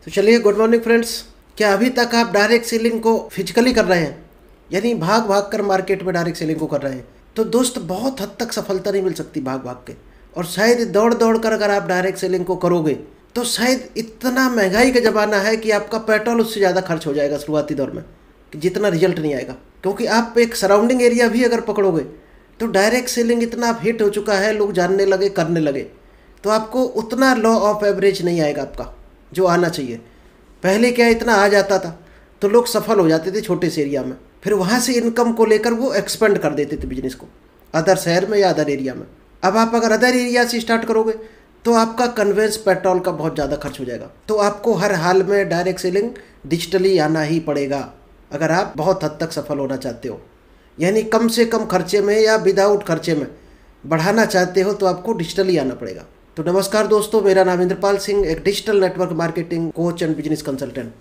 तो चलिए, good morning friends. क्या अभी तक आप डायरेक्ट सेलिंग को फिजिकली कर रहे हैं, यानी भाग भाग कर मार्केट में डायरेक्ट सेलिंग को कर रहे हैं? तो दोस्त, बहुत हद तक सफलता नहीं मिल सकती भाग भाग के। और शायद दौड़ दौड़ कर अगर आप डायरेक्ट सेलिंग को करोगे तो शायद इतना महंगाई का ज़माना है कि आपका पेट्रोल उससे ज़्यादा खर्च हो जाएगा शुरुआती दौर में, कि जितना रिजल्ट नहीं आएगा। क्योंकि आप एक सराउंडिंग एरिया भी अगर पकड़ोगे तो डायरेक्ट सेलिंग इतना हिट हो चुका है, लोग जानने लगे, करने लगे, तो आपको उतना लॉ ऑफ एवरेज नहीं आएगा आपका जो आना चाहिए। पहले क्या इतना आ जाता था तो लोग सफल हो जाते थे छोटे से एरिया में, फिर वहाँ से इनकम को लेकर वो एक्सपेंड कर देते थे बिजनेस को अदर शहर में या अदर एरिया में। अब आप अगर अदर एरिया से स्टार्ट करोगे तो आपका कन्वेंस पेट्रोल का बहुत ज़्यादा खर्च हो जाएगा। तो आपको हर हाल में डायरेक्ट सेलिंग डिजिटली आना ही पड़ेगा अगर आप बहुत हद तक सफल होना चाहते हो, यानी कम से कम खर्चे में या विदाउट खर्चे में बढ़ाना चाहते हो तो आपको डिजिटली आना पड़ेगा। तो नमस्कार दोस्तों, मेरा नाम इंद्रपाल सिंह, एक digital network marketing coach and business consultant.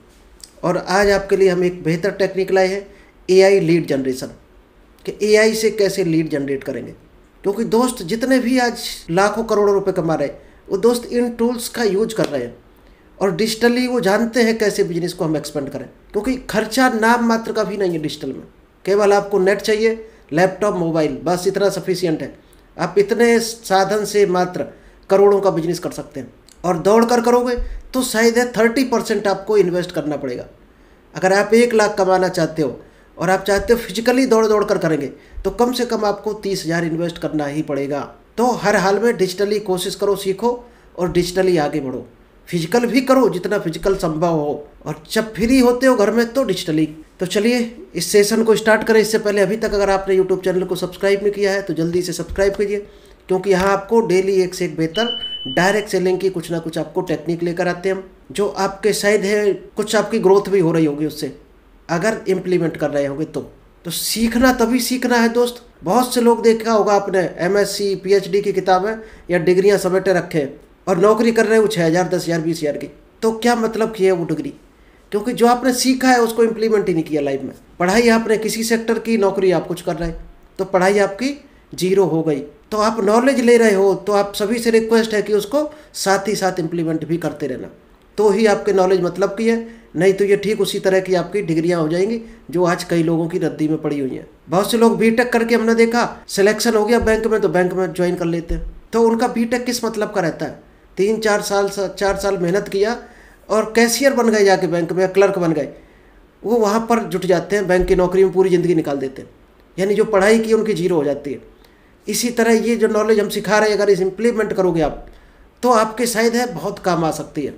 और आज आपके लिए हम एक बेहतर टेक्निक लाए हैं, एआई लीड जनरेशन, कि एआई से कैसे लीड जनरेट करेंगे। क्योंकि दोस्त, जितने भी आज लाखों करोड़ों रुपए कमा रहे हैं वो दोस्त इन टूल्स का यूज कर रहे हैं और डिजिटली वो जानते हैं कैसे बिजनेस को हम एक्सपेंड करें। क्योंकि खर्चा नाम मात्र का भी नहीं है डिजिटल में, केवल आपको नेट चाहिए, लैपटॉप, मोबाइल, बस इतना सफिशियंट है। आप इतने साधन से मात्र करोड़ों का बिजनेस कर सकते हैं। और दौड़ कर करोगे तो शायद 30% आपको इन्वेस्ट करना पड़ेगा। अगर आप 1 लाख कमाना चाहते हो और आप चाहते हो फिजिकली दौड़ दौड़ कर करेंगे तो कम से कम आपको 30,000 इन्वेस्ट करना ही पड़ेगा। तो हर हाल में डिजिटली कोशिश करो, सीखो और डिजिटली आगे बढ़ो। फिजिकल भी करो जितना फिजिकल संभव हो, और जब फ्री होते हो घर में तो डिजिटली। तो चलिए इस सेशन को स्टार्ट करें। इससे पहले अभी तक अगर आपने यूट्यूब चैनल को सब्सक्राइब नहीं किया है तो जल्दी से सब्सक्राइब कीजिए, क्योंकि यहाँ आपको डेली एक से एक बेहतर डायरेक्ट सेलिंग की कुछ ना कुछ आपको टेक्निक लेकर आते हैं हम, जो आपके शायद है कुछ आपकी ग्रोथ भी हो रही होगी उससे, अगर इम्प्लीमेंट कर रहे होंगे तो सीखना तभी सीखना है दोस्त। बहुत से लोग देखा होगा आपने, एमएससी पीएचडी की किताबें या डिग्रियां समेटे रखे हैं और नौकरी कर रहे हो 6,000 10,000 20,000 की। तो क्या मतलब की है वो डिग्री? क्योंकि जो आपने सीखा है उसको इम्प्लीमेंट ही नहीं किया लाइफ में। पढ़ाई आपने किसी सेक्टर की, नौकरी आप कुछ कर रहे हैं तो पढ़ाई आपकी जीरो हो गई। तो आप नॉलेज ले रहे हो तो आप सभी से रिक्वेस्ट है कि उसको साथ ही साथ इम्प्लीमेंट भी करते रहना, तो ही आपके नॉलेज मतलब की है। नहीं तो ये ठीक उसी तरह की आपकी डिग्रियां हो जाएंगी जो आज कई लोगों की रद्दी में पड़ी हुई हैं। बहुत से लोग बीटेक करके हमने देखा सिलेक्शन हो गया बैंक में तो बैंक में ज्वाइन कर लेते हैं। तो उनका बीटेक किस मतलब का रहता है? 4 साल मेहनत किया और कैशियर बन गए, जाके बैंक में क्लर्क बन गए, वो वहाँ पर जुट जाते हैं, बैंक की नौकरी में पूरी ज़िंदगी निकाल देते हैं। यानी जो पढ़ाई की उनकी जीरो हो जाती है। इसी तरह ये जो नॉलेज हम सिखा रहे हैं, अगर इस इम्प्लीमेंट करोगे आप तो आपके शायद है बहुत काम आ सकती है।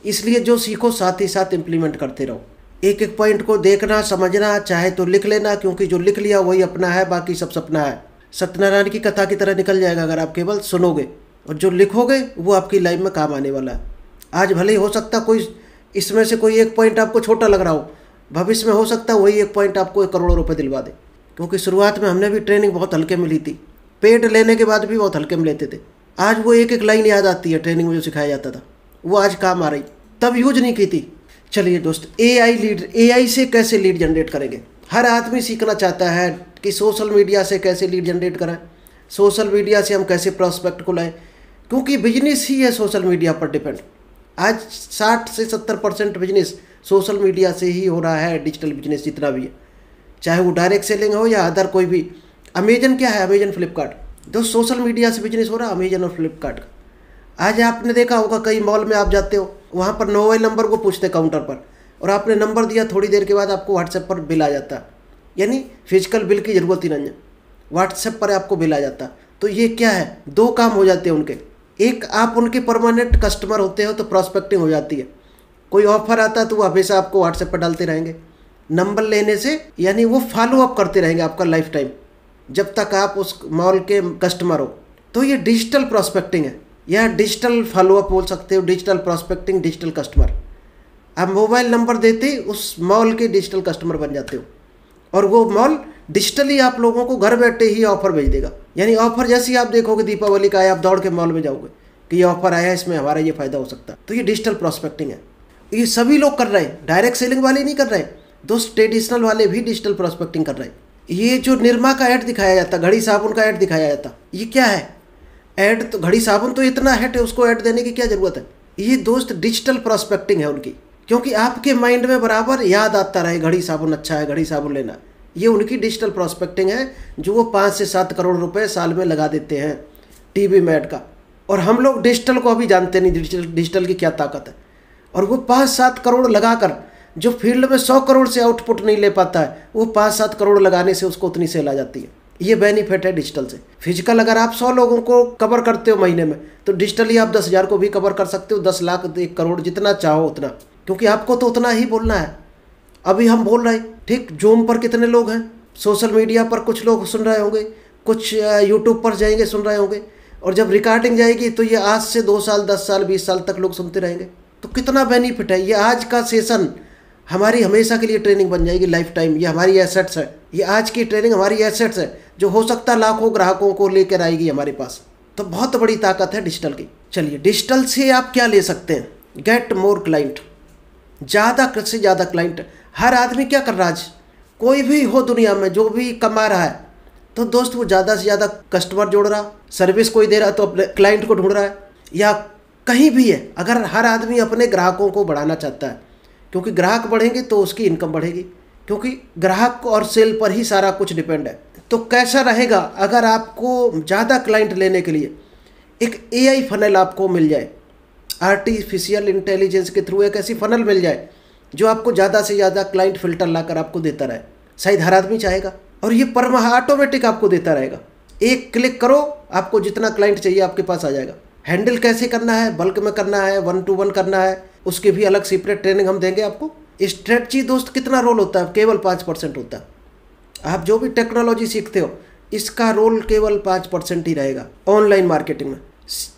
इसलिए जो सीखो साथ ही साथ इम्प्लीमेंट करते रहो। एक एक पॉइंट को देखना, समझना, चाहे तो लिख लेना, क्योंकि जो लिख लिया वही अपना है, बाकी सब सपना है। सत्यनारायण की कथा की तरह निकल जाएगा अगर आप केवल सुनोगे, और जो लिखोगे वो आपकी लाइफ में काम आने वाला है। आज भले ही हो सकता कोई इसमें से कोई एक पॉइंट आपको छोटा लग रहा हो, भविष्य में हो सकता वही एक पॉइंट आपको 1 करोड़ रुपये दिलवा दे। क्योंकि शुरुआत में हमने भी ट्रेनिंग बहुत हल्के में ली थी, पेड लेने के बाद भी बहुत हल्के में लेते थे। आज वो एक एक लाइन याद आती है ट्रेनिंग में जो सिखाया जाता था, वो आज काम आ रही, तब यूज नहीं की थी। चलिए दोस्त, एआई से कैसे लीड जनरेट करेंगे? हर आदमी सीखना चाहता है कि सोशल मीडिया से कैसे लीड जनरेट करें, सोशल मीडिया से हम कैसे प्रॉस्पेक्ट को लाएं, क्योंकि बिजनेस ही है सोशल मीडिया पर डिपेंड। आज 60 से 70% बिजनेस सोशल मीडिया से ही हो रहा है। डिजिटल बिजनेस जितना भी है, चाहे वो डायरेक्ट सेलिंग हो या अदर कोई भी। अमेजन क्या है? अमेजन फ्लिपकार्ट, तो सोशल मीडिया से बिजनेस हो रहा है अमेजन और फ्लिपकार्ट का। आज आपने देखा होगा कई मॉल में आप जाते हो, वहाँ पर मोबाइल नंबर को पूछते काउंटर पर, और आपने नंबर दिया, थोड़ी देर के बाद आपको व्हाट्सएप पर बिल आ जाता है। यानी फिजिकल बिल की ज़रूरत ही नहीं है, व्हाट्सएप पर आपको बिल आ जाता। तो ये क्या है? 2 काम हो जाते हैं उनके। एक, आप उनके परमानेंट कस्टमर होते हो तो प्रॉस्पेक्टिंग हो जाती है। कोई ऑफर आता है तो वो हमेशा आपको व्हाट्सएप पर डालते रहेंगे नंबर लेने से, यानी वो फॉलो अप करते रहेंगे आपका लाइफ टाइम जब तक आप उस मॉल के कस्टमर हो। तो ये डिजिटल प्रॉस्पेक्टिंग है, या डिजिटल फॉलोअप बोल सकते हो, डिजिटल प्रॉस्पेक्टिंग, डिजिटल कस्टमर। आप मोबाइल नंबर देते उस मॉल के डिजिटल कस्टमर बन जाते हो, और वो मॉल डिजिटली आप लोगों को घर बैठे ही ऑफर भेज देगा। यानी ऑफर जैसे ही आप देखोगे दीपावली का आया, आप दौड़ के मॉल में जाओगे कि ये ऑफर आया है, इसमें हमारा ये फ़ायदा हो सकता है। तो ये डिजिटल प्रॉस्पेक्टिंग है, ये सभी लोग कर रहे हैं, डायरेक्ट सेलिंग वाले नहीं कर रहे हैं दोस्त, ट्रेडिशनल वाले भी डिजिटल प्रॉस्पेक्टिंग कर रहे हैं। ये जो निरमा का ऐड दिखाया जाता, घड़ी साबुन का ऐड दिखाया जाता, ये क्या है? ऐड तो घड़ी साबुन तो इतना है, उसको ऐड देने की क्या ज़रूरत है? ये दोस्त डिजिटल प्रोस्पेक्टिंग है उनकी, क्योंकि आपके माइंड में बराबर याद आता रहे घड़ी साबुन अच्छा है, घड़ी साबुन लेना। ये उनकी डिजिटल प्रोस्पेक्टिंग है जो वो 5 से 7 करोड़ रुपए साल में लगा देते हैं टीवी में ऐड का। और हम लोग डिजिटल को अभी जानते नहीं डिजिटल की क्या ताकत है। और वो 5-7 करोड़ लगाकर जो फील्ड में 100 करोड़ से आउटपुट नहीं ले पाता है, वो 5-7 करोड़ लगाने से उसको उतनी सेल आ जाती है। ये बेनिफिट है डिजिटल से। फिजिकल अगर आप 100 लोगों को कवर करते हो महीने में, तो डिजिटली आप 10,000 को भी कवर कर सकते हो, 10 लाख, 1 करोड़, जितना चाहो उतना, क्योंकि आपको तो उतना ही बोलना है। अभी हम बोल रहे हैं, ठीक, जूम पर कितने लोग हैं, सोशल मीडिया पर कुछ लोग सुन रहे होंगे, कुछ यूट्यूब पर जाएंगे सुन रहे होंगे, और जब रिकॉर्डिंग जाएगी तो ये आज से 2 साल, 10 साल, 20 साल तक लोग सुनते रहेंगे। तो कितना बेनिफिट है। ये आज का सेशन हमारी हमेशा के लिए ट्रेनिंग बन जाएगी, लाइफ टाइम। ये हमारी एसेट्स है, ये आज की ट्रेनिंग हमारी एसेट्स है, जो हो सकता है लाखों ग्राहकों को लेकर आएगी हमारे पास। तो बहुत बड़ी ताकत है डिजिटल की। चलिए, डिजिटल से आप क्या ले सकते हैं? गेट मोर क्लाइंट, ज़्यादा से ज़्यादा क्लाइंट। हर आदमी क्या कर रहा है आज, कोई भी हो दुनिया में जो भी कमा रहा है, तो दोस्त वो ज़्यादा से ज़्यादा कस्टमर जोड़ रहा, सर्विस कोई दे रहा तो अपने क्लाइंट को ढूंढ रहा है, या कहीं भी है। अगर हर आदमी अपने ग्राहकों को बढ़ाना चाहता है, क्योंकि ग्राहक बढ़ेंगे तो उसकी इनकम बढ़ेगी, क्योंकि ग्राहक और सेल पर ही सारा कुछ डिपेंड है। तो कैसा रहेगा अगर आपको ज़्यादा क्लाइंट लेने के लिए एक AI फनल आपको मिल जाए, आर्टिफिशियल इंटेलिजेंस के थ्रू एक ऐसी फनल मिल जाए जो आपको ज़्यादा से ज़्यादा क्लाइंट फिल्टर लाकर आपको देता रहे। शायद हर आदमी चाहेगा, और ये ऑटोमेटिक आपको देता रहेगा। एक क्लिक करो, आपको जितना क्लाइंट चाहिए आपके पास आ जाएगा। हैंडल कैसे करना है, बल्क में करना है, 1 to 1 करना है, उसकी भी अलग सेपरेट ट्रेनिंग हम देंगे आपको। स्ट्रेटजी दोस्त कितना रोल होता है? केवल 5% होता है। आप जो भी टेक्नोलॉजी सीखते हो, इसका रोल केवल 5% ही रहेगा ऑनलाइन मार्केटिंग में।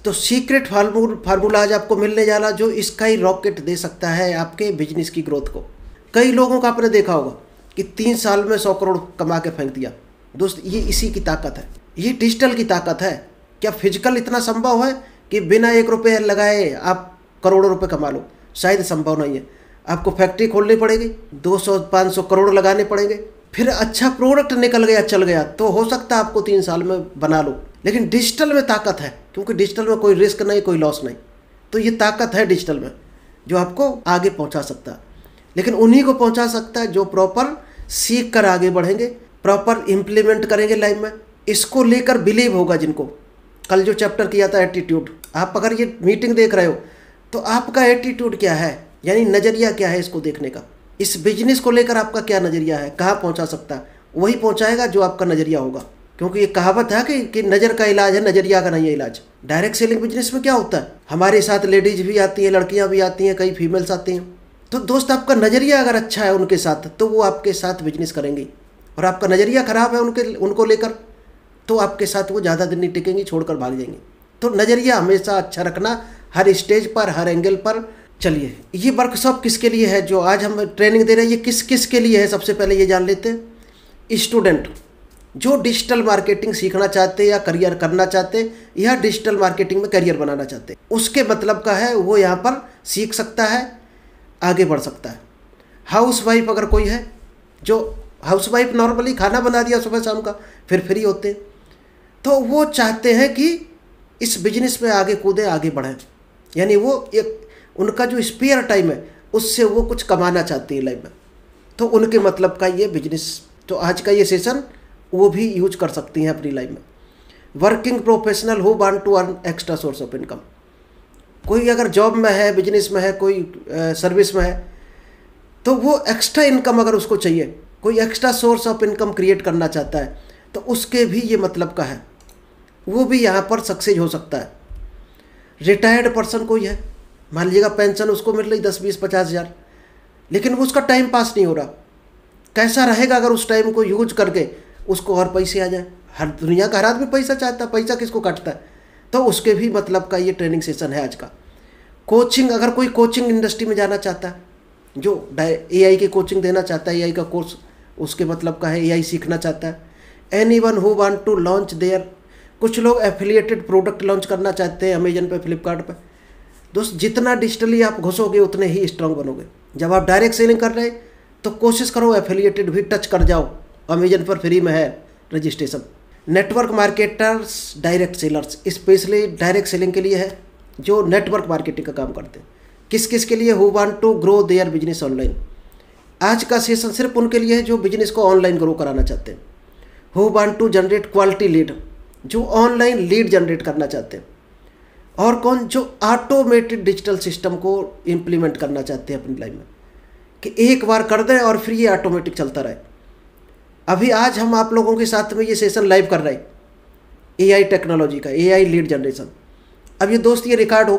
तो सीक्रेट फार्मूला आज आपको मिलने जा रहा, जो इसका ही रॉकेट दे सकता है आपके बिजनेस की ग्रोथ को। कई लोगों का आपने देखा होगा कि 3 साल में 100 करोड़ कमा के फेंक दिया। दोस्त, ये इसी की ताकत है, ये डिजिटल की ताकत है। क्या फिजिकल इतना संभव है कि बिना 1 रुपये लगाए आप करोड़ों रुपए कमा लो? शायद संभव नहीं है। आपको फैक्ट्री खोलनी पड़ेगी, 200-500 करोड़ लगाने पड़ेंगे, फिर अच्छा प्रोडक्ट निकल गया, चल गया, तो हो सकता है आपको 3 साल में बना लो। लेकिन डिजिटल में ताकत है, क्योंकि डिजिटल में कोई रिस्क नहीं, कोई लॉस नहीं। तो ये ताकत है डिजिटल में, जो आपको आगे पहुंचा सकता है। लेकिन उन्हीं को पहुंचा सकता है जो प्रॉपर सीख कर आगे बढ़ेंगे, प्रॉपर इम्प्लीमेंट करेंगे लाइफ में, इसको लेकर बिलीव होगा जिनको। कल जो चैप्टर किया था एटीट्यूड, आप अगर ये मीटिंग देख रहे हो तो आपका एटीट्यूड क्या है, यानी नज़रिया क्या है इसको देखने का, इस बिजनेस को लेकर आपका क्या नज़रिया है, कहाँ पहुँचा सकता है, वही पहुँचाएगा जो आपका नज़रिया होगा। क्योंकि ये कहावत है कि नज़र का इलाज है, नज़रिया का नहीं है इलाज। डायरेक्ट सेलिंग बिजनेस में क्या होता है, हमारे साथ लेडीज भी आती हैं, लड़कियाँ भी आती हैं, कई फीमेल्स आती हैं। तो दोस्त, आपका नज़रिया अगर अच्छा है उनके साथ, तो वो आपके साथ बिजनेस करेंगी। और आपका नज़रिया ख़राब है उनको लेकर, तो आपके साथ वो ज़्यादा दिन नहीं टिकेंगी, छोड़कर भाग जाएंगी। तो नज़रिया हमेशा अच्छा रखना, हर स्टेज पर, हर एंगल पर। चलिए, ये वर्कशॉप किसके लिए है जो आज हम ट्रेनिंग दे रहे हैं, ये किस के लिए है? सबसे पहले ये जान लेते हैं। स्टूडेंट जो डिजिटल मार्केटिंग सीखना चाहते हैं या करियर करना चाहते हैं, या डिजिटल मार्केटिंग में करियर बनाना चाहते हैं, उसके मतलब का है वो यहाँ पर सीख सकता है, आगे बढ़ सकता है। हाउसवाइफ अगर कोई है, जो हाउसवाइफ नॉर्मली खाना बना दिया सुबह शाम का, फिर फ्री होते हैं, तो वो चाहते हैं कि इस बिजनेस में आगे कूदें, आगे बढ़ें। यानी वो एक उनका जो स्पेयर टाइम है उससे वो कुछ कमाना चाहती है लाइफ में, तो उनके मतलब का ये बिजनेस, तो आज का ये सेशन वो भी यूज कर सकती हैं अपनी लाइफ में। Working professional who want to earn extra source of income, कोई अगर जॉब में है, बिजनेस में है, कोई सर्विस में है, तो वो एक्स्ट्रा इनकम अगर उसको चाहिए, कोई extra source of income create करना चाहता है, तो उसके भी ये मतलब का है, वो भी यहाँ पर सक्सेस हो सकता है। रिटायर्ड पर्सन कोई है, मान लीजिएगा पेंशन उसको मिल रही 10-20-50 हज़ार, लेकिन वो उसका टाइम पास नहीं हो रहा। कैसा रहेगा अगर उस टाइम को यूज करके उसको और पैसे आ जाए? हर दुनिया का हर आदमी पैसा चाहता है, पैसा किसको काटता है? तो उसके भी मतलब का ये ट्रेनिंग सेशन है आज का। कोचिंग, अगर कोई कोचिंग इंडस्ट्री में जाना चाहता है, जो AI की कोचिंग देना चाहता है, AI का कोर्स, उसके मतलब का है AI सीखना चाहता है। Anyone who want to launch there, कुछ लोग एफिलिएटेड प्रोडक्ट लॉन्च करना चाहते हैं अमेजन पे, फ्लिपकार्ट पे। दोस्त, जितना डिजिटली आप घुसोगे उतने ही स्ट्रांग बनोगे। जब आप डायरेक्ट सेलिंग कर रहे हैं तो कोशिश करो एफिलिएटेड भी टच कर जाओ, अमेजन पर फ्री में है registration. Network marketers, direct sellers, specially direct selling के लिए है। जो नेटवर्क मार्केटिंग का काम करते हैं। किस किस के लिए? Who want to grow their business online. आज का सेशन सिर्फ उनके लिए है जो बिजनेस को ऑनलाइन ग्रो कराना चाहते हैं। Who want to generate quality lead, जो ऑनलाइन लीड जनरेट करना चाहते हैं। और कौन? जो ऑटोमेटेड डिजिटल सिस्टम को इम्प्लीमेंट करना चाहते हैं अपनी लाइफ में, कि एक बार कर दें और फिर ये ऑटोमेटिक चलता रहे। अभी आज हम आप लोगों के साथ में ये सेशन लाइव कर रहे हैं एआई टेक्नोलॉजी का, एआई लीड जनरेशन। अब ये दोस्त ये रिकॉर्ड हो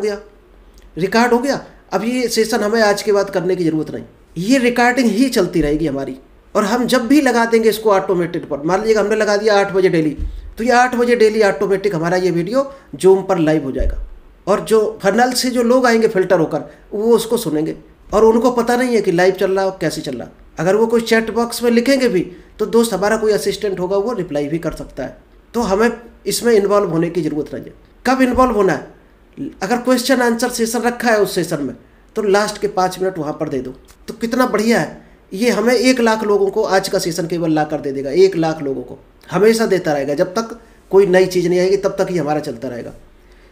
गया। अब ये सेशन हमें आज के बाद करने की ज़रूरत नहीं, ये रिकॉर्डिंग ही चलती रहेगी हमारी। और हम जब भी लगा देंगे इसको ऑटोमेटेड पर, मान लीजिएगा हमने लगा दिया 8 बजे डेली, तो ये 8 बजे डेली ऑटोमेटिक हमारा ये वीडियो जूम पर लाइव हो जाएगा। और जो फनल से जो लोग आएंगे फिल्टर होकर, वो उसको सुनेंगे और उनको पता नहीं है कि लाइव चल रहा है और कैसे चल रहा है। अगर वो कोई चैट बॉक्स में लिखेंगे भी तो दोस्त हमारा कोई असिस्टेंट होगा, वो रिप्लाई भी कर सकता है। तो हमें इसमें इन्वॉल्व होने की ज़रूरत नहीं है। कब इन्वॉल्व होना है? अगर क्वेश्चन आंसर सेशन रखा है उस सेशन में, तो लास्ट के 5 मिनट वहाँ पर दे दो, तो कितना बढ़िया है। ये हमें 1 लाख लोगों को आज का सेशन केवल ला कर दे देगा। 1 लाख लोगों को हमेशा देता रहेगा, जब तक कोई नई चीज़ नहीं आएगी तब तक ही हमारा चलता रहेगा।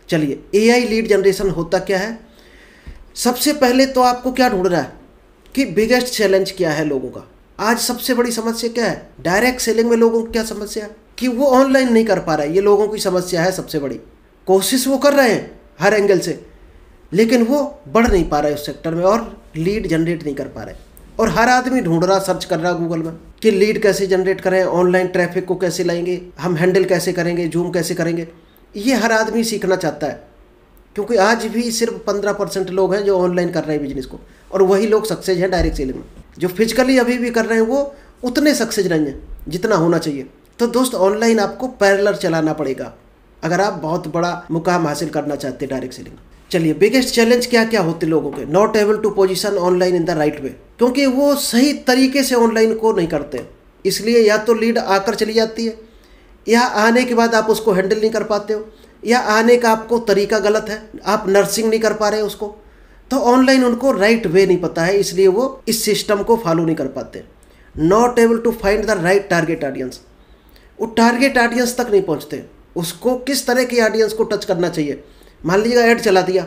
चलिए, एआई लीड जनरेशन होता क्या है? सबसे पहले तो आपको क्या ढूंढना है कि बिगेस्ट चैलेंज क्या है लोगों का। आज सबसे बड़ी समस्या क्या है? डायरेक्ट सेलिंग में लोगों की क्या समस्या है कि वो ऑनलाइन नहीं कर पा रहा है। ये लोगों की समस्या है सबसे बड़ी। कोशिश वो कर रहे हैं हर एंगल से, लेकिन वो बढ़ नहीं पा रहा है उस सेक्टर में और लीड जनरेट नहीं कर पा रहे। और हर आदमी ढूंढ रहा, सर्च कर रहा गूगल में कि लीड कैसे जनरेट करें, ऑनलाइन ट्रैफिक को कैसे लाएंगे, हम हैंडल कैसे करेंगे, जूम कैसे करेंगे। ये हर आदमी सीखना चाहता है, क्योंकि आज भी सिर्फ 15% लोग हैं जो ऑनलाइन कर रहे हैं बिजनेस को, और वही लोग सक्सेस हैं डायरेक्ट सेलिंग में। जो फिजिकली अभी भी कर रहे हैं वो उतने सक्सेस नहीं हैं जितना होना चाहिए। तो दोस्त, ऑनलाइन आपको पैरेलल चलाना पड़ेगा अगर आप बहुत बड़ा मुकाम हासिल करना चाहते हैं डायरेक्ट सेलिंग। चलिए, बिगेस्ट चैलेंज क्या क्या होते लोगों के? Not able to position online in the right way, क्योंकि वो सही तरीके से ऑनलाइन को नहीं करते। इसलिए या तो लीड आकर चली जाती है, या आने के बाद आप उसको हैंडल नहीं कर पाते हो, या आने का आपको तरीका गलत है, आप नर्सिंग नहीं कर पा रहे उसको। तो ऑनलाइन उनको राइट वे नहीं पता है, इसलिए वो इस सिस्टम को फॉलो नहीं कर पाते। Not able to find the right target audience, वो टारगेट ऑडियंस तक नहीं पहुंचते। उसको किस तरह की ऑडियंस को टच करना चाहिए। मान लीजिएगा ऐड चला दिया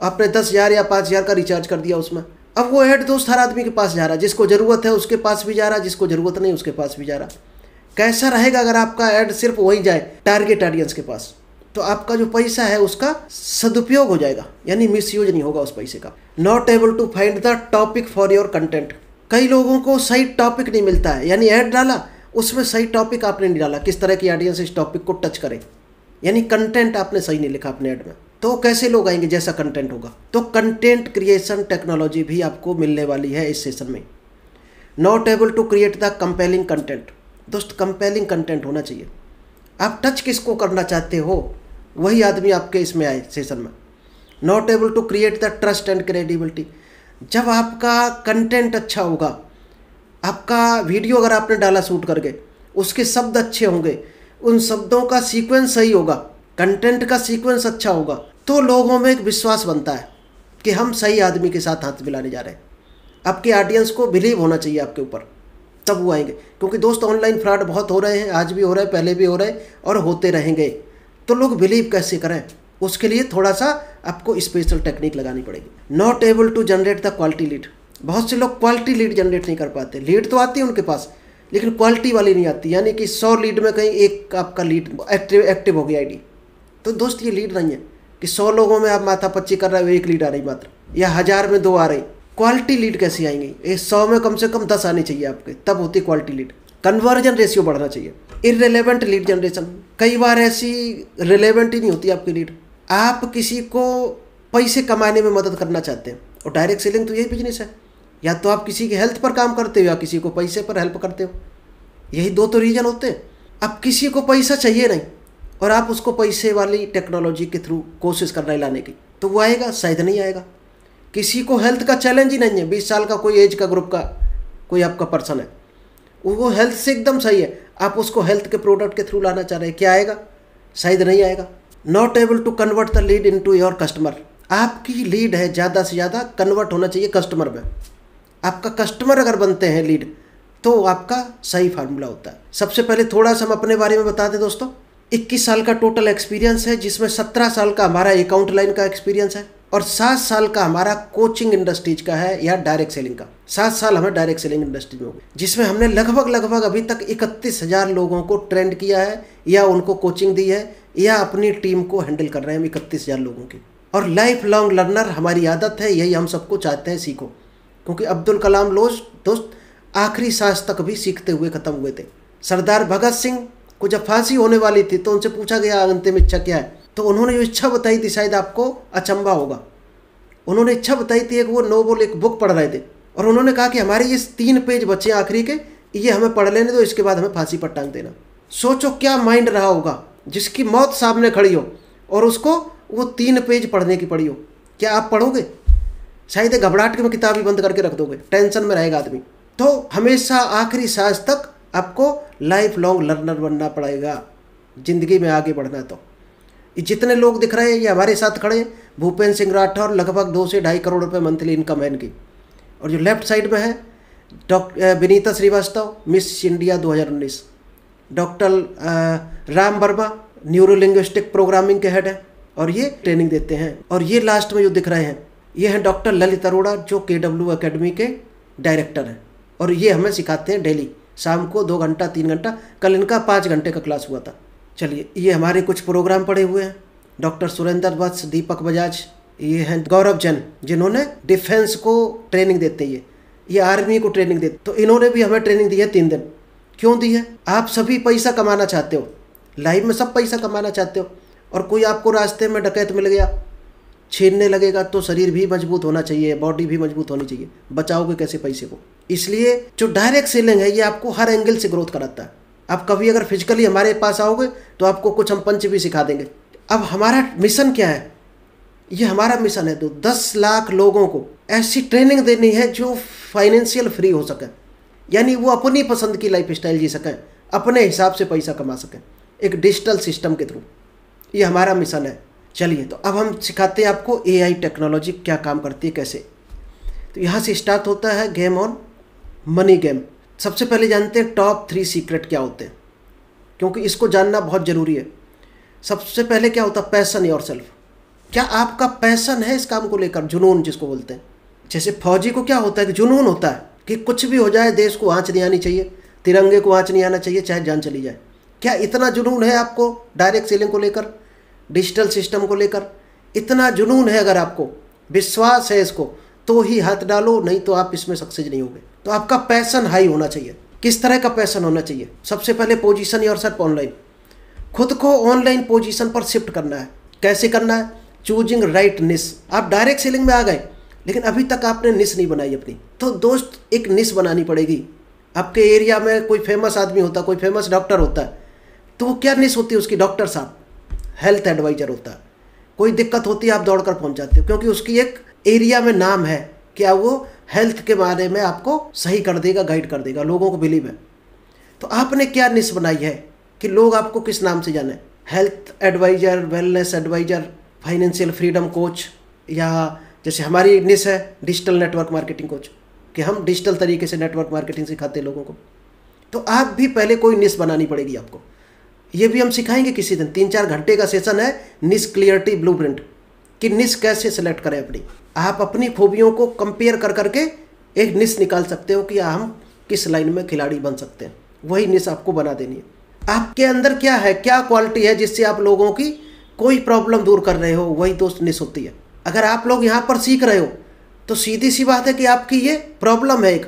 आपने, 10,000 या 5,000 का रिचार्ज कर दिया उसमें। अब वो ऐड दोस्त हर आदमी के पास जा रहा है, जिसको ज़रूरत है उसके पास भी जा रहा है, जिसको ज़रूरत नहीं उसके पास भी जा रहा। कैसा रहेगा अगर आपका ऐड सिर्फ वही जाए टारगेट ऑडियंस के पास? तो आपका जो पैसा है उसका सदुपयोग हो जाएगा, यानी मिसयूज नहीं होगा उस पैसे का। Not able to find the topic for your content, कई लोगों को सही टॉपिक नहीं मिलता है, यानी ऐड डाला उसमें सही टॉपिक आपने नहीं डाला, किस तरह की ऑडियंस इस टॉपिक को टच करे, यानी कंटेंट आपने सही नहीं लिखा अपने ऐड में। तो कैसे लोग आएंगे जैसा कंटेंट होगा। तो कंटेंट क्रिएशन टेक्नोलॉजी भी आपको मिलने वाली है इस सेशन में। Not able to create the compelling content, दोस्त कंपेलिंग कंटेंट होना चाहिए। आप टच किसको करना चाहते हो वही आदमी आपके इसमें आए सेशन में। Not able to create the trust and credibility, जब आपका कंटेंट अच्छा होगा, आपका वीडियो अगर आपने डाला शूट करके, उसके शब्द अच्छे होंगे, उन शब्दों का सीक्वेंस सही होगा, कंटेंट का सीक्वेंस अच्छा होगा, तो लोगों में एक विश्वास बनता है कि हम सही आदमी के साथ हाथ मिलाने जा रहे हैं। आपके ऑडियंस को बिलीव होना चाहिए आपके ऊपर, तब वो आएंगे। क्योंकि दोस्त ऑनलाइन फ्रॉड बहुत हो रहे हैं, आज भी हो रहे हैं, पहले भी हो रहे हैं और होते रहेंगे। तो लोग बिलीव कैसे करें, उसके लिए थोड़ा सा आपको स्पेशल टेक्निक लगानी पड़ेगी। Not able to generate the quality lead, बहुत से लोग क्वालिटी लीड जनरेट नहीं कर पाते। लीड तो आती है उनके पास, लेकिन क्वालिटी वाली नहीं आती, यानी कि 100 लीड में कहीं एक आपका लीड एक्टिव हो गया आईडी। तो दोस्त ये लीड नहीं है कि 100 लोगों में आप माथापच्ची कर रहे हो, एक लीड आ रही मात्र, या 1000 में 2 आ रही। क्वालिटी लीड कैसी आएंगी? 100 में कम से कम 10 आनी चाहिए आपके, तब होती क्वालिटी लीड। कन्वर्जन रेशियो बढ़ना चाहिए। इररिलेवेंट लीड जनरेशन, कई बार ऐसी रिलेवेंट ही नहीं होती आपकी लीड। आप किसी को पैसे कमाने में मदद करना चाहते हैं, और डायरेक्ट सेलिंग तो यही बिजनेस है। या तो आप किसी की हेल्थ पर काम करते हो या किसी को पैसे पर हेल्प करते हो, यही 2 तो रीजन होते हैं। अब किसी को पैसा चाहिए नहीं और आप उसको पैसे वाली टेक्नोलॉजी के थ्रू कोशिश कर रहे लाने की, तो वो आएगा? शायद नहीं आएगा। किसी को हेल्थ का चैलेंज ही नहीं है, 20 साल का कोई एज का ग्रुप का कोई आपका पर्सन है, वो हेल्थ से एकदम सही है, आप उसको हेल्थ के प्रोडक्ट के थ्रू लाना चाह रहे हैं, क्या आएगा? शायद नहीं आएगा। Not able to convert the lead into your customer, आपकी लीड है ज़्यादा से ज़्यादा कन्वर्ट होना चाहिए कस्टमर में। आपका कस्टमर अगर बनते हैं लीड, तो आपका सही फार्मूला होता है। सबसे पहले थोड़ा सा हम अपने बारे में बता दें दोस्तों। 21 साल का टोटल एक्सपीरियंस है, जिसमें 17 साल का हमारा अकाउंट लाइन का एक्सपीरियंस है और 7 साल का हमारा कोचिंग इंडस्ट्रीज का है या डायरेक्ट सेलिंग का। 7 साल हमें डायरेक्ट सेलिंग इंडस्ट्री में हो गई, जिसमें हमने लगभग अभी तक 31,000 लोगों को ट्रेंड किया है या उनको कोचिंग दी है या अपनी टीम को हैंडल कर रहे हैं हम 31,000 लोगों की। और लाइफ लॉन्ग लर्नर हमारी आदत है, यही हम सबको चाहते हैं सीखो, क्योंकि अब्दुल कलाम दोस्त आखिरी सांस तक भी सीखते हुए ख़त्म हुए थे। सरदार भगत सिंह को जब फांसी होने वाली थी तो उनसे पूछा गया अंतिम इच्छा क्या है, तो उन्होंने जो इच्छा बताई थी शायद आपको अचंभा होगा। उन्होंने इच्छा बताई थी एक वो नोबल एक बुक पढ़ रहे थे और उन्होंने कहा कि हमारे ये 3 पेज बचे आखिरी के, ये हमें पढ़ लेने दो, इसके बाद हमें फांसी पर टांग देना। सोचो क्या माइंड रहा होगा जिसकी मौत सामने खड़ी हो और उसको वो 3 पेज पढ़ने की पड़ी हो। क्या आप पढ़ोगे? शायद घबराहट में किताब ही बंद करके रख दोगे, टेंशन में रहेगा आदमी। तो हमेशा आखिरी सांस तक आपको लाइफ लॉन्ग लर्नर बनना पड़ेगा ज़िंदगी में आगे बढ़ना। तो ये जितने लोग दिख रहे हैं ये हमारे साथ खड़े हैं। भूपेंद्र सिंह राठौर लगभग 2 से 2.5 करोड़ रुपए मंथली इनकम है इनकी। और जो लेफ्ट साइड में है doctor Vinita Srivastava, miss India 2019। Doctor Ram Verma neuro linguistic programming के हेड है और ये ट्रेनिंग देते हैं। और ये लास्ट में जो दिख रहे हैं ये हैं डॉक्टर ललित अरोड़ा, जो KW एकेडमी के डायरेक्टर हैं और ये हमें सिखाते हैं डेली शाम को 2 घंटा 3 घंटा। कल इनका 5 घंटे का क्लास हुआ था। चलिए, ये हमारे कुछ प्रोग्राम पड़े हुए हैं। डॉक्टर सुरेंद्र वत्स, दीपक बजाज, ये हैं गौरव जैन, जिन्होंने डिफेंस को ट्रेनिंग देते हैं, ये आर्मी को ट्रेनिंग देते। तो इन्होंने भी हमें ट्रेनिंग दी है 3 दिन। क्यों दी है? आप सभी पैसा कमाना चाहते हो, लाइफ में सब पैसा कमाना चाहते हो, और कोई आपको रास्ते में डकैत मिल गया, छीनने लगेगा, तो शरीर भी मजबूत होना चाहिए, बॉडी भी मजबूत होनी चाहिए। बचाओगे कैसे पैसे को? इसलिए जो डायरेक्ट सेलिंग है ये आपको हर एंगल से ग्रोथ कराता है। आप कभी अगर फिजिकली हमारे पास आओगे तो आपको कुछ हम पंच भी सिखा देंगे। अब हमारा मिशन क्या है? ये हमारा मिशन है तो 10 लाख लोगों को ऐसी ट्रेनिंग देनी है जो फाइनेंशियल फ्री हो सके, यानी वो अपनी पसंद की लाइफ स्टाइल जी सकें, अपने हिसाब से पैसा कमा सकें एक डिजिटल सिस्टम के थ्रू। ये हमारा मिशन है। चलिए, तो अब हम सिखाते हैं आपको AI टेक्नोलॉजी क्या काम करती है, कैसे। तो यहाँ से स्टार्ट होता है गेम ऑन मनी गेम। सबसे पहले जानते हैं टॉप 3 सीक्रेट क्या होते हैं, क्योंकि इसको जानना बहुत ज़रूरी है। सबसे पहले क्या होता है? Passion yourself. क्या आपका पैशन है इस काम को लेकर? जुनून जिसको बोलते हैं। जैसे फौजी को क्या होता है कि जुनून होता है कि कुछ भी हो जाए देश को आँच नहीं आनी चाहिए, तिरंगे को आँच नहीं आना चाहिए, चाहे जान चली जाए। क्या इतना जुनून है आपको डायरेक्ट सेलिंग को लेकर, डिजिटल सिस्टम को लेकर? इतना जुनून है, अगर आपको विश्वास है इसको तो ही हाथ डालो, नहीं तो आप इसमें सक्सेस नहीं होगे। तो आपका पैशन हाई होना चाहिए। किस तरह का पैशन होना चाहिए? सबसे पहले पोजीशन योरसेल्फ ऑनलाइन। खुद को ऑनलाइन पोजीशन पर शिफ्ट करना है। कैसे करना है? चूजिंग राइट निश। आप डायरेक्ट सेलिंग में आ गए लेकिन अभी तक आपने निश नहीं बनाई अपनी, तो दोस्त एक निश बनानी पड़ेगी। आपके एरिया में कोई फेमस आदमी होता है, कोई फेमस डॉक्टर होता है, तो वो क्या निश होती है उसकी? डॉक्टर साहब, हेल्थ एडवाइजर होता है। कोई दिक्कत होती है आप दौड़कर पहुंच जाते हो, क्योंकि उसकी एक एरिया में नाम है, क्या वो हेल्थ के बारे में आपको सही कर देगा, गाइड कर देगा, लोगों को बिलीव है। तो आपने क्या निश बनाई है कि लोग आपको किस नाम से जाने? Health advisor, wellness advisor, financial freedom coach, या जैसे हमारी निश है डिजिटल नेटवर्क मार्केटिंग कोच, कि हम डिजिटल तरीके से नेटवर्क मार्केटिंग सिखाते हैं लोगों को। तो आप भी पहले कोई निश बनानी पड़ेगी आपको। ये भी हम सिखाएंगे किसी दिन। 3-4 घंटे का सेशन है निश क्लियरिटी ब्लूप्रिंट, कि निश कैसे सेलेक्ट करें अपनी। आप अपनी खूबियों को कंपेयर कर करके एक निश निकाल सकते हो कि हम किस लाइन में खिलाड़ी बन सकते हैं, वही निश आपको बना देनी है। आपके अंदर क्या है, क्या क्वालिटी है जिससे आप लोगों की कोई प्रॉब्लम दूर कर रहे हो, वही दोस्त निश होती है। अगर आप लोग यहाँ पर सीख रहे हो तो सीधी सी बात है कि आपकी ये प्रॉब्लम है। एक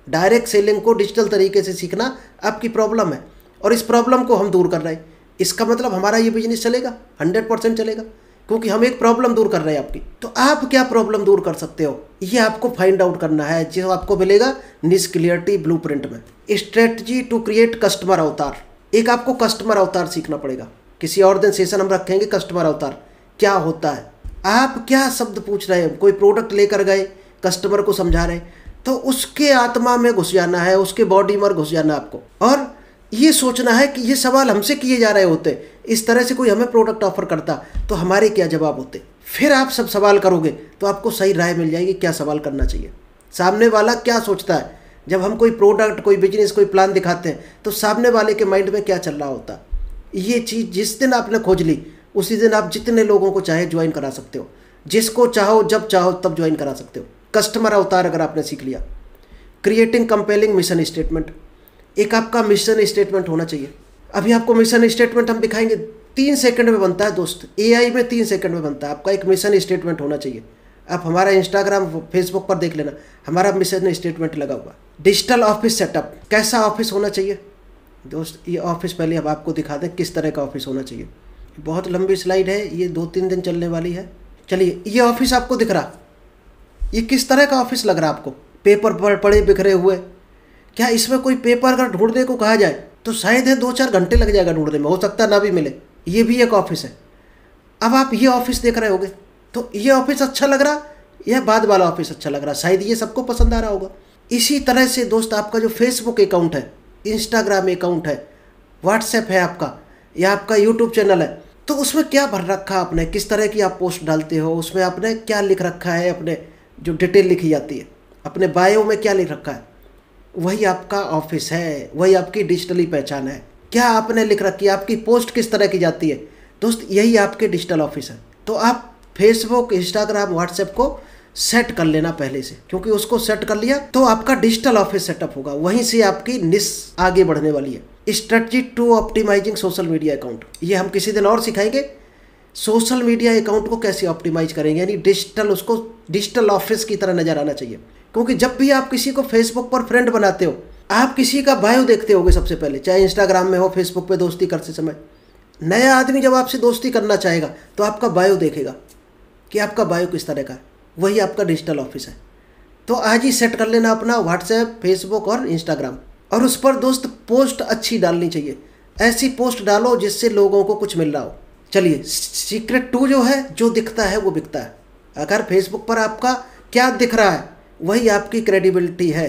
डायरेक्ट सेलिंग को डिजिटल तरीके से सीखना आपकी प्रॉब्लम है और इस प्रॉब्लम को हम दूर कर रहे हैं। इसका मतलब हमारा ये बिजनेस चलेगा, 100% चलेगा, क्योंकि हम एक प्रॉब्लम दूर कर रहे हैं आपकी। तो आप क्या प्रॉब्लम दूर कर सकते हो, ये आपको फाइंड आउट करना है, जो आपको मिलेगा निश क्लियरिटी ब्लूप्रिंट में। स्ट्रेटजी टू क्रिएट कस्टमर अवतार। एक आपको कस्टमर अवतार सीखना पड़ेगा। किसी और दिन सेशन हम रखेंगे कस्टमर अवतार क्या होता है। आप क्या शब्द पूछ रहे हैं, कोई प्रोडक्ट लेकर गए, कस्टमर को समझा रहे, तो उसके आत्मा में घुस जाना है, उसके बॉडी में घुस जाना है आपको, और ये सोचना है कि ये सवाल हमसे किए जा रहे होते, इस तरह से कोई हमें प्रोडक्ट ऑफर करता तो हमारे क्या जवाब होते। फिर आप सब सवाल करोगे तो आपको सही राय मिल जाएगी क्या सवाल करना चाहिए, सामने वाला क्या सोचता है। जब हम कोई प्रोडक्ट, कोई बिजनेस, कोई प्लान दिखाते हैं तो सामने वाले के माइंड में क्या चल रहा होता है, ये चीज़ जिस दिन आपने खोज ली उसी दिन आप जितने लोगों को चाहे ज्वाइन करा सकते हो, जिसको चाहो जब चाहो तब ज्वाइन करा सकते हो। कस्टमर अवतार अगर आपने सीख लिया। क्रिएटिंग कंपेलिंग मिशन स्टेटमेंट, एक आपका मिशन स्टेटमेंट होना चाहिए। अभी आपको मिशन स्टेटमेंट हम दिखाएंगे, 3 सेकंड में बनता है दोस्त, एआई में 3 सेकंड में बनता है। आपका एक मिशन स्टेटमेंट होना चाहिए। आप हमारा इंस्टाग्राम फेसबुक पर देख लेना, हमारा मिशन स्टेटमेंट लगा हुआ। डिजिटल ऑफिस सेटअप, कैसा ऑफिस होना चाहिए दोस्त, ये ऑफिस पहले अब आपको दिखा दें किस तरह का ऑफिस होना चाहिए। बहुत लंबी स्लाइड है, ये 2-3 दिन चलने वाली है। चलिए, ये ऑफिस आपको दिख रहा, ये किस तरह का ऑफिस लग रहा आपको? पेपर पर पड़े बिखरे हुए, क्या इसमें कोई पेपर अगर ढूंढने को कहा जाए तो शायद है 2-4 घंटे लग जाएगा ढूंढने में, हो सकता है ना भी मिले। ये भी एक ऑफिस है। अब आप ये ऑफिस देख रहे होगे तो ये ऑफिस अच्छा लग रहा या बाद वाला ऑफिस अच्छा लग रहा, शायद ये सबको पसंद आ रहा होगा। इसी तरह से दोस्त आपका जो फेसबुक अकाउंट है, इंस्टाग्राम अकाउंट है, व्हाट्सएप है आपका, या आपका यूट्यूब चैनल है, तो उसमें क्या भर रखा आपने, किस तरह की आप पोस्ट डालते हो, उसमें आपने क्या लिख रखा है, अपने जो डिटेल लिखी जाती है, अपने बायो में क्या लिख रखा है, वही आपका ऑफिस है, वही आपकी डिजिटली पहचान है। क्या आपने लिख रखी है, आपकी पोस्ट किस तरह की जाती है दोस्त, यही आपके डिजिटल ऑफिस है। तो आप फेसबुक, इंस्टाग्राम, व्हाट्सएप को सेट कर लेना पहले से, क्योंकि उसको सेट कर लिया तो आपका डिजिटल ऑफिस सेटअप होगा, वहीं से आपकी निश आगे बढ़ने वाली है। Strategy to optimizing social media account, ये हम किसी दिन और सिखाएंगे। सोशल मीडिया अकाउंट को कैसे ऑप्टिमाइज करेंगे, यानी डिजिटल, उसको डिजिटल ऑफिस की तरह नजर आना चाहिए। क्योंकि जब भी आप किसी को फेसबुक पर फ्रेंड बनाते हो, आप किसी का बायो देखते होगे सबसे पहले, चाहे इंस्टाग्राम में हो, फेसबुक पे दोस्ती करते समय। नया आदमी जब आपसे दोस्ती करना चाहेगा तो आपका बायो देखेगा कि आपका बायो किस तरह का है, वही आपका डिजिटल ऑफिस है। तो आज ही सेट कर लेना अपना व्हाट्सएप, फेसबुक और इंस्टाग्राम, और उस पर दोस्त पोस्ट अच्छी डालनी चाहिए। ऐसी पोस्ट डालो जिससे लोगों को कुछ मिल रहा हो। चलिए, सीक्रेट 2 जो है, जो दिखता है वो बिकता है। अगर फेसबुक पर आपका क्या दिख रहा है वही आपकी क्रेडिबिलिटी है,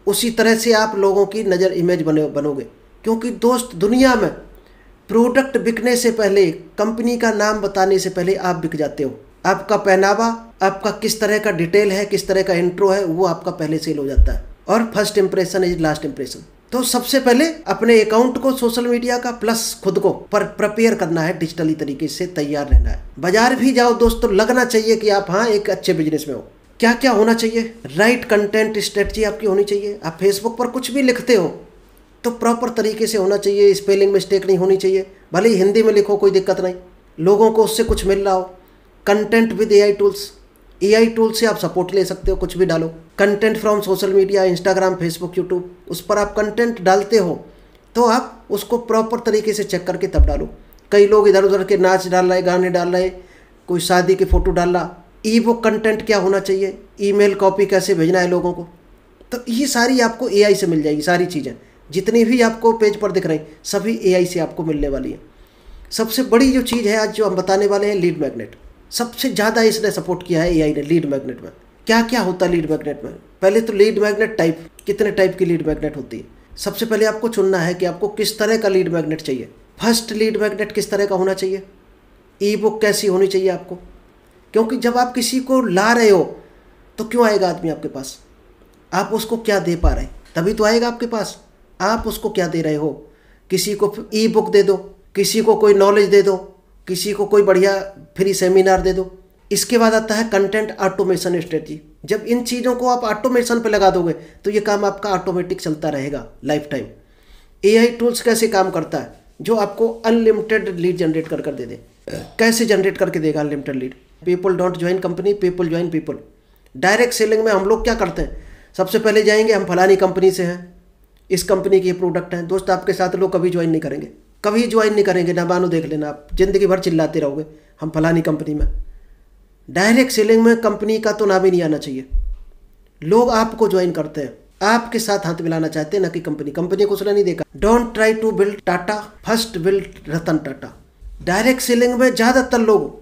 उसी तरह से आप लोगों की नज़र इमेज बनोगे। क्योंकि दोस्त, दुनिया में प्रोडक्ट बिकने से पहले, कंपनी का नाम बताने से पहले आप बिक जाते हो। आपका पहनावा, आपका किस तरह का डिटेल है, किस तरह का इंट्रो है, वो आपका पहले सेल हो जाता है। और first impression is last impression. तो सबसे पहले अपने अकाउंट को सोशल मीडिया का प्लस खुद को प्रिपेयर करना है, डिजिटली तरीके से तैयार रहना है। बाजार भी जाओ दोस्तों, लगना चाहिए कि आप हाँ एक अच्छे बिजनेस में हो। क्या क्या होना चाहिए? राइट कंटेंट स्ट्रेटजी आपकी होनी चाहिए। आप फेसबुक पर कुछ भी लिखते हो तो प्रॉपर तरीके से होना चाहिए, स्पेलिंग मिस्टेक नहीं होनी चाहिए, भले ही हिंदी में लिखो कोई दिक्कत नहीं, लोगों को उससे कुछ मिल रहा हो। Content with AI tools, AI tool से आप सपोर्ट ले सकते हो, कुछ भी डालो। Content from social media, Instagram, Facebook, YouTube, उस पर आप कंटेंट डालते हो तो आप उसको प्रॉपर तरीके से चेक करके तब डालो। कई लोग इधर उधर के नाच डाल रहे, गाने डाल रहे, कोई शादी की फ़ोटो डाल रहा। ई बुक कंटेंट क्या होना चाहिए, ईमेल कॉपी कैसे भेजना है लोगों को, तो ये सारी आपको एआई से मिल जाएगी। सारी चीज़ें जितनी भी आपको पेज पर दिख रही सभी एआई से आपको मिलने वाली है। सबसे बड़ी जो चीज़ है आज जो हम बताने वाले हैं, लीड मैग्नेट। सबसे ज़्यादा इसने सपोर्ट किया है एआई ने लीड मैग्नेट में। क्या क्या होता है लीड मैग्नेट में? पहले तो लीड मैग्नेट टाइप, कितने टाइप की लीड मैग्नेट होती है। सबसे पहले आपको चुनना है कि आपको किस तरह का लीड मैग्नेट चाहिए। फर्स्ट लीड मैग्नेट किस तरह का होना चाहिए, ई बुक कैसी होनी चाहिए आपको, क्योंकि जब आप किसी को ला रहे हो तो क्यों आएगा आदमी आपके पास, आप उसको क्या दे पा रहे हैं तभी तो आएगा आपके पास। आप उसको क्या दे रहे हो, किसी को ई बुक दे दो, किसी को कोई नॉलेज दे दो, किसी को कोई बढ़िया फ्री सेमिनार दे दो। इसके बाद आता है कंटेंट ऑटोमेशन स्ट्रेटजी। जब इन चीज़ों को आप ऑटोमेशन पे लगा दोगे तो ये काम आपका ऑटोमेटिक चलता रहेगा लाइफ टाइम। एआई टूल्स कैसे काम करता है, जो आपको अनलिमिटेड लीड जनरेट कर दे दे। कैसे जनरेट करके देगा unlimited lead? People don't join company, people join people. Direct selling में हम लोग क्या करते हैं, सबसे पहले जाएंगे, हम फलानी कंपनी से हैं, इस कंपनी के प्रोडक्ट हैं। दोस्त, आपके साथ लोग कभी ज्वाइन नहीं करेंगे, कभी ज्वाइन नहीं करेंगे ना, मानो देख लेना, आप जिंदगी भर चिल्लाते रहोगे हम फलानी कंपनी में। डायरेक्ट सेलिंग में कंपनी का तो नाम ही नहीं आना चाहिए। लोग आपको ज्वाइन करते हैं, आपके साथ हाथ मिलाना चाहते हैं, ना कि कंपनी। कंपनी को उसने नहीं देखा। Don't try to build Tata, first build Ratan Tata. Direct selling में ज़्यादातर लोग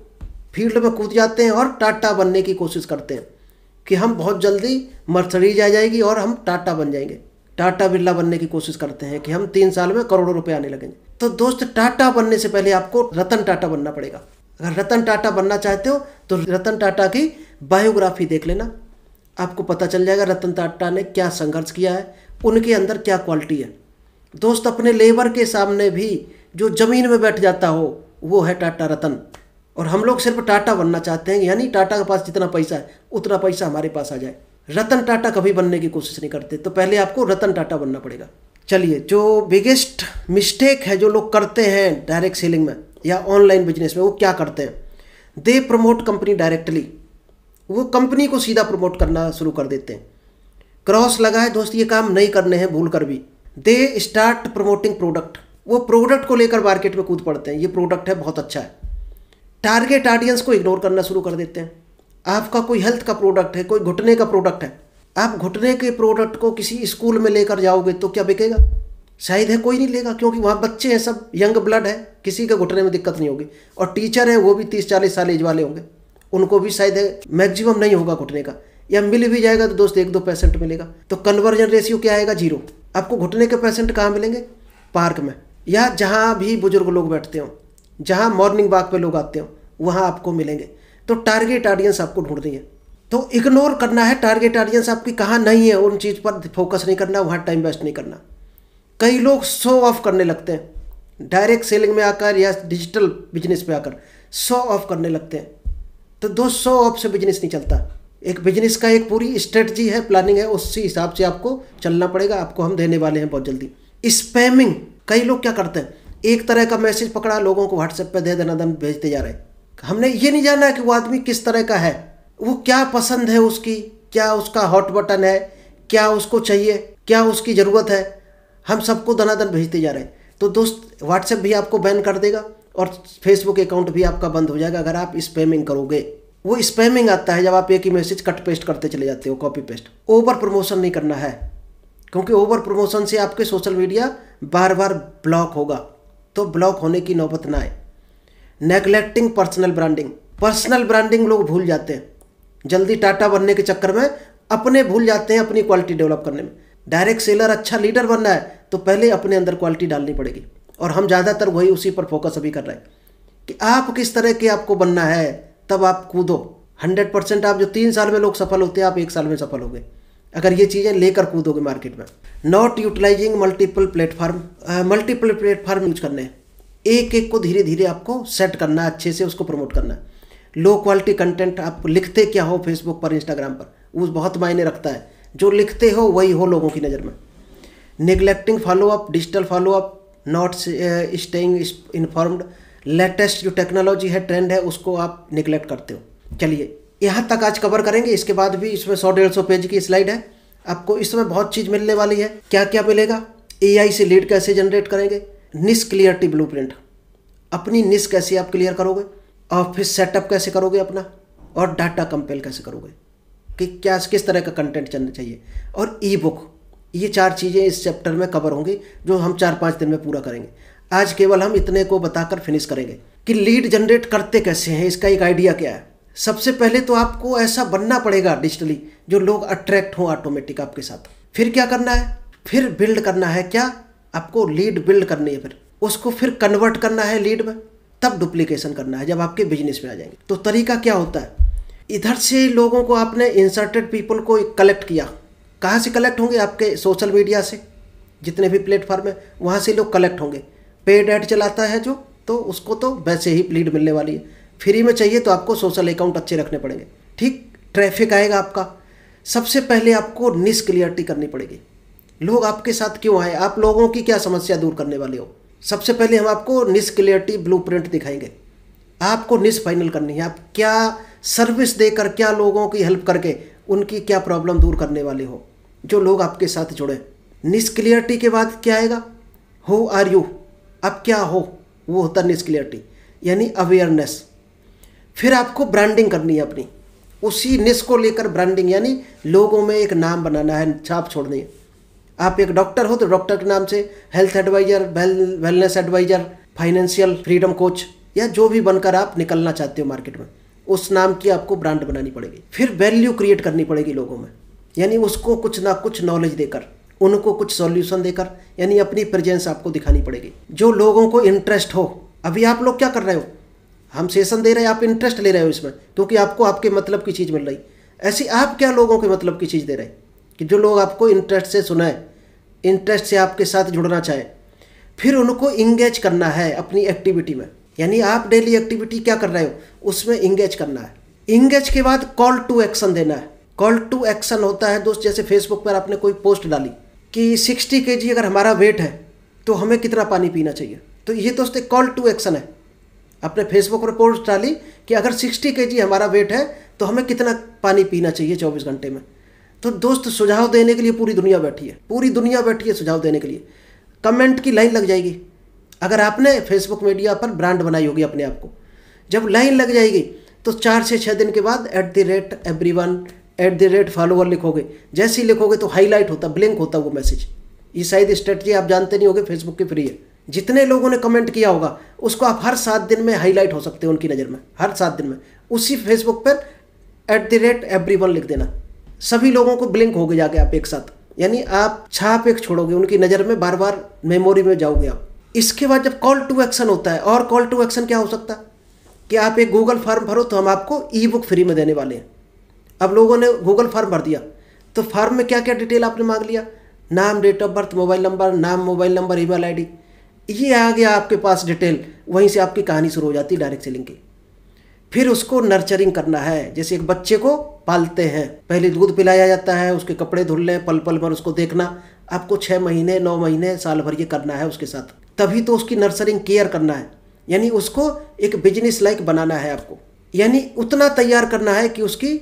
फील्ड में कूद जाते हैं और टाटा बनने की कोशिश करते हैं कि हम बहुत जल्दी मर्सिडीज आ जाएगी और हम टाटा बन जाएंगे। टाटा बिरला बनने की कोशिश करते हैं कि हम 3 साल में करोड़ों रुपए आने लगेंगे। तो दोस्त, टाटा बनने से पहले आपको रतन टाटा बनना पड़ेगा। अगर रतन टाटा बनना चाहते हो तो रतन टाटा की बायोग्राफी देख लेना, आपको पता चल जाएगा रतन टाटा ने क्या संघर्ष किया है, उनके अंदर क्या क्वालिटी है। दोस्त, अपने लेबर के सामने भी जो ज़मीन में बैठ जाता हो वो है टाटा रतन। और हम लोग सिर्फ टाटा बनना चाहते हैं, यानी टाटा के पास जितना पैसा है उतना पैसा हमारे पास आ जाए। रतन टाटा कभी बनने की कोशिश नहीं करते, तो पहले आपको रतन टाटा बनना पड़ेगा। चलिए, जो बिगेस्ट मिस्टेक है जो लोग करते हैं डायरेक्ट सेलिंग में या ऑनलाइन बिजनेस में, वो क्या करते हैं? They promote company directly. वो कंपनी को सीधा प्रमोट करना शुरू कर देते हैं। क्रॉस लगा है दोस्त, ये काम नहीं करने हैं भूल कर भी। They start promoting product. वो प्रोडक्ट को लेकर मार्केट में कूद पड़ते हैं, ये प्रोडक्ट है, बहुत अच्छा है। टारगेट ऑडियंस को इग्नोर करना शुरू कर देते हैं। आपका कोई हेल्थ का प्रोडक्ट है, कोई घुटने का प्रोडक्ट है, आप घुटने के प्रोडक्ट को किसी स्कूल में लेकर जाओगे तो क्या बिकेगा? शायद है कोई नहीं लेगा, क्योंकि वहाँ बच्चे हैं, सब यंग ब्लड है, किसी के घुटने में दिक्कत नहीं होगी। और टीचर है वो भी 30-40 साल एज वाले होंगे, उनको भी शायद है मैक्सिमम नहीं होगा घुटने का, या मिल भी जाएगा तो दोस्त 1-2% मिलेगा। तो कन्वर्जन रेशियो क्या आएगा? 0। आपको घुटने के पेशेंट कहाँ मिलेंगे? पार्क में, या जहाँ भी बुजुर्ग लोग बैठते हो, जहाँ मॉर्निंग वॉक पे लोग आते हो, वहाँ आपको मिलेंगे। तो टारगेट ऑडियंस आपको ढूंढनी है, तो इग्नोर करना है। टारगेट ऑडियंस आपकी कहाँ नहीं है, उन चीज़ पर फोकस नहीं करना, वहाँ टाइम वेस्ट नहीं करना। कई लोग शो ऑफ करने लगते हैं डायरेक्ट सेलिंग में आकर या डिजिटल बिजनेस पे आकर शो ऑफ करने लगते हैं। तो दोस्त, शो ऑफ से बिजनेस नहीं चलता। एक बिजनेस का एक पूरी स्ट्रेटजी है, प्लानिंग है, उसी हिसाब से आपको चलना पड़ेगा। आपको हम देने वाले हैं बहुत जल्दी। स्पैमिंग, कई लोग क्या करते हैं, एक तरह का मैसेज पकड़ा, लोगों को व्हाट्सएप पे दे दनादन भेजते जा रहे हैं। हमने ये नहीं जाना कि वो आदमी किस तरह का है, वो क्या पसंद है उसकी, क्या उसका हॉट बटन है, क्या उसको चाहिए, क्या उसकी ज़रूरत है। हम सबको दनादन भेजते जा रहे हैं। तो दोस्त, व्हाट्सएप भी आपको बैन कर देगा और फेसबुक अकाउंट भी आपका बंद हो जाएगा अगर आप स्पैमिंग करोगे। वो स्पैमिंग आता है जब आप एक ही मैसेज कट पेस्ट करते चले जाते हो, कॉपी पेस्ट। ओवर प्रमोशन नहीं करना है, क्योंकि ओवर प्रमोशन से आपके सोशल मीडिया बार बार ब्लॉक होगा, तो ब्लॉक होने की नौबत ना आए। नेगलेक्टिंग पर्सनल ब्रांडिंग। पर्सनल ब्रांडिंग लोग भूल जाते हैं जल्दी, टाटा बनने के चक्कर में अपने भूल जाते हैं अपनी क्वालिटी डेवलप करने में। डायरेक्ट सेलर अच्छा लीडर बनना है तो पहले अपने अंदर क्वालिटी डालनी पड़ेगी, और हम ज़्यादातर वही उसी पर फोकस अभी कर रहे हैं कि आप किस तरह के आपको बनना है, तब आप कूदो। 100% आप जो 3 साल में लोग सफल होते हैं, आप 1 साल में सफल होगे अगर ये चीज़ें लेकर कूदोगे मार्केट में। Not utilizing multiple platform use करने हैं। एक एक को धीरे धीरे आपको सेट करना है, अच्छे से उसको प्रमोट करना है। लो क्वालिटी कंटेंट, आप लिखते क्या हो फेसबुक पर, इंस्टाग्राम पर, वो बहुत मायने रखता है। जो लिखते हो वही हो लोगों की नज़र में। Neglecting follow up, digital follow up, not staying informed. Latest जो टेक्नोलॉजी है, ट्रेंड है, उसको आप निगलेक्ट करते हो। चलिए, यहाँ तक आज कवर करेंगे। इसके बाद भी इसमें 100-150 पेज की स्लाइड है। आपको इसमें बहुत चीज़ मिलने वाली है। क्या क्या मिलेगा? AI से लीड कैसे जनरेट करेंगे, निश क्लियरिटी ब्लूप्रिंट, अपनी निश कैसे आप क्लियर करोगे, ऑफिस सेटअप कैसे करोगे अपना, और डाटा कंपेल कैसे करोगे कि क्या किस तरह का कंटेंट चलना चाहिए, और ई बुक। ये 4 चीज़ें इस चैप्टर में कवर होंगी जो हम 4-5 दिन में पूरा करेंगे। आज केवल हम इतने को बताकर फिनिश करेंगे कि लीड जनरेट करते कैसे हैं, इसका एक आइडिया क्या है। सबसे पहले तो आपको ऐसा बनना पड़ेगा डिजिटली जो लोग अट्रैक्ट हों ऑटोमेटिक आपके साथ। फिर क्या करना है? फिर बिल्ड करना है। क्या? आपको लीड बिल्ड करनी है, फिर उसको फिर कन्वर्ट करना है लीड में, तब डुप्लीकेशन करना है जब आपके बिजनेस में आ जाएंगे। तो तरीका क्या होता है? इधर से लोगों को आपने इंसर्टेड पीपल को कलेक्ट किया। कहाँ से कलेक्ट होंगे? आपके सोशल मीडिया से, जितने भी प्लेटफॉर्म है वहाँ से लोग कलेक्ट होंगे। पेड ऐड चलाता है जो, तो उसको तो वैसे ही लीड मिलने वाली है। फ्री में चाहिए तो आपको सोशल अकाउंट अच्छे रखने पड़ेंगे। ठीक, ट्रैफिक आएगा आपका। सबसे पहले आपको निश क्लियरिटी करनी पड़ेगी। लोग आपके साथ क्यों आए, आप लोगों की क्या समस्या दूर करने वाले हो। सबसे पहले हम आपको निश क्लियरिटी ब्लूप्रिंट दिखाएंगे। आपको निश फाइनल करनी है, आप क्या सर्विस देकर, क्या लोगों की हेल्प करके उनकी क्या प्रॉब्लम दूर करने वाले हो, जो लोग आपके साथ जुड़े। निश क्लियरिटी के बाद क्या आएगा? हु आर यू, आप क्या हो, वो होता है निश क्लियरिटी, यानी अवेयरनेस। फिर आपको ब्रांडिंग करनी है अपनी, उसी निश को लेकर ब्रांडिंग, यानी लोगों में एक नाम बनाना है, छाप छोड़नी है। आप एक डॉक्टर हो तो डॉक्टर के नाम से health advisor, wellness advisor, financial freedom coach, या जो भी बनकर आप निकलना चाहते हो मार्केट में, उस नाम की आपको ब्रांड बनानी पड़ेगी। फिर वैल्यू क्रिएट करनी पड़ेगी लोगों में, यानी उसको कुछ ना कुछ नॉलेज देकर, उनको कुछ सॉल्यूशन देकर, यानी अपनी प्रेजेंस आपको दिखानी पड़ेगी जो लोगों को इंटरेस्ट हो। अभी आप लोग क्या कर रहे हो? हम सेशन दे रहे हैं, आप इंटरेस्ट ले रहे हो इसमें, क्योंकि आपको आपके मतलब की चीज़ मिल रही। ऐसी आप क्या लोगों के मतलब की चीज़ दे रहे हैं कि जो लोग आपको इंटरेस्ट से सुनाए, इंटरेस्ट से आपके साथ जुड़ना चाहें। फिर उनको इंगेज करना है अपनी एक्टिविटी में, यानी आप डेली एक्टिविटी क्या कर रहे हो उसमें इंगेज करना है। इंगेज के बाद कॉल टू एक्शन देना है। कॉल टू एक्शन होता है दोस्त, जैसे फेसबुक पर आपने कोई पोस्ट डाली कि 60 kg अगर हमारा वेट है तो हमें कितना पानी पीना चाहिए, तो ये दोस्त एक कॉल टू एक्शन है। आपने फेसबुक पर पोस्ट डाली कि अगर 60 kg हमारा वेट है तो हमें कितना पानी पीना चाहिए 24 घंटे में। तो दोस्त सुझाव देने के लिए पूरी दुनिया बैठी है, पूरी दुनिया बैठी है सुझाव देने के लिए। कमेंट की लाइन लग जाएगी। अगर आपने फेसबुक मीडिया पर ब्रांड बनाई होगी अपने आप को, जब लाइन लग जाएगी तो 4 से 6 दिन के बाद @everyone @फॉलोअर लिखोगे। जैसे ही लिखोगे तो हाईलाइट होता, ब्लिंक होता वो मैसेज। ये शायद स्ट्रेटजी आप जानते नहीं होगे, फेसबुक की फ्री है। जितने लोगों ने कमेंट किया होगा उसको आप हर 7 दिन में हाईलाइट हो सकते हो उनकी नज़र में, हर 7 दिन में। उसी फेसबुक पर @everyone लिख देना, सभी लोगों को ब्लिंक होगे जाके आप एक साथ, यानी आप छाप एक छोड़ोगे उनकी नज़र में, बार बार मेमोरी में जाओगे आप। इसके बाद जब कॉल टू एक्शन होता है, और कॉल टू एक्शन क्या हो सकता है कि आप एक गूगल फॉर्म भरो तो हम आपको ई-बुक फ्री में देने वाले हैं। अब लोगों ने गूगल फॉर्म भर दिया तो फॉर्म में क्या क्या डिटेल आपने मांग लिया, नाम, date of birth, mobile number, नाम, मोबाइल नंबर, ईमेल आईडी, ये आ गया आपके पास डिटेल। वहीं से आपकी कहानी शुरू हो जाती है डायरेक्ट सेलिंग की। फिर उसको नर्चरिंग करना है, जैसे एक बच्चे को पालते हैं, पहले दूध पिलाया जाता है, उसके कपड़े धुलने, पल पल भर उसको देखना। आपको 6 महीने, 9 महीने, साल भर ये करना है उसके साथ, तभी तो उसकी नर्सरिंग केयर करना है, यानी उसको एक बिजनेस लाइक बनाना है आपको, यानी उतना तैयार करना है कि उसकी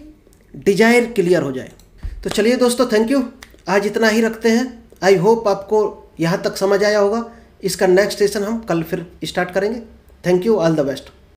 डिजायर क्लियर हो जाए। तो चलिए दोस्तों, थैंक यू, आज इतना ही रखते हैं। आई होप आपको यहाँ तक समझ आया होगा। इसका नेक्स्ट सेशन हम कल फिर स्टार्ट करेंगे। Thank you, all the best.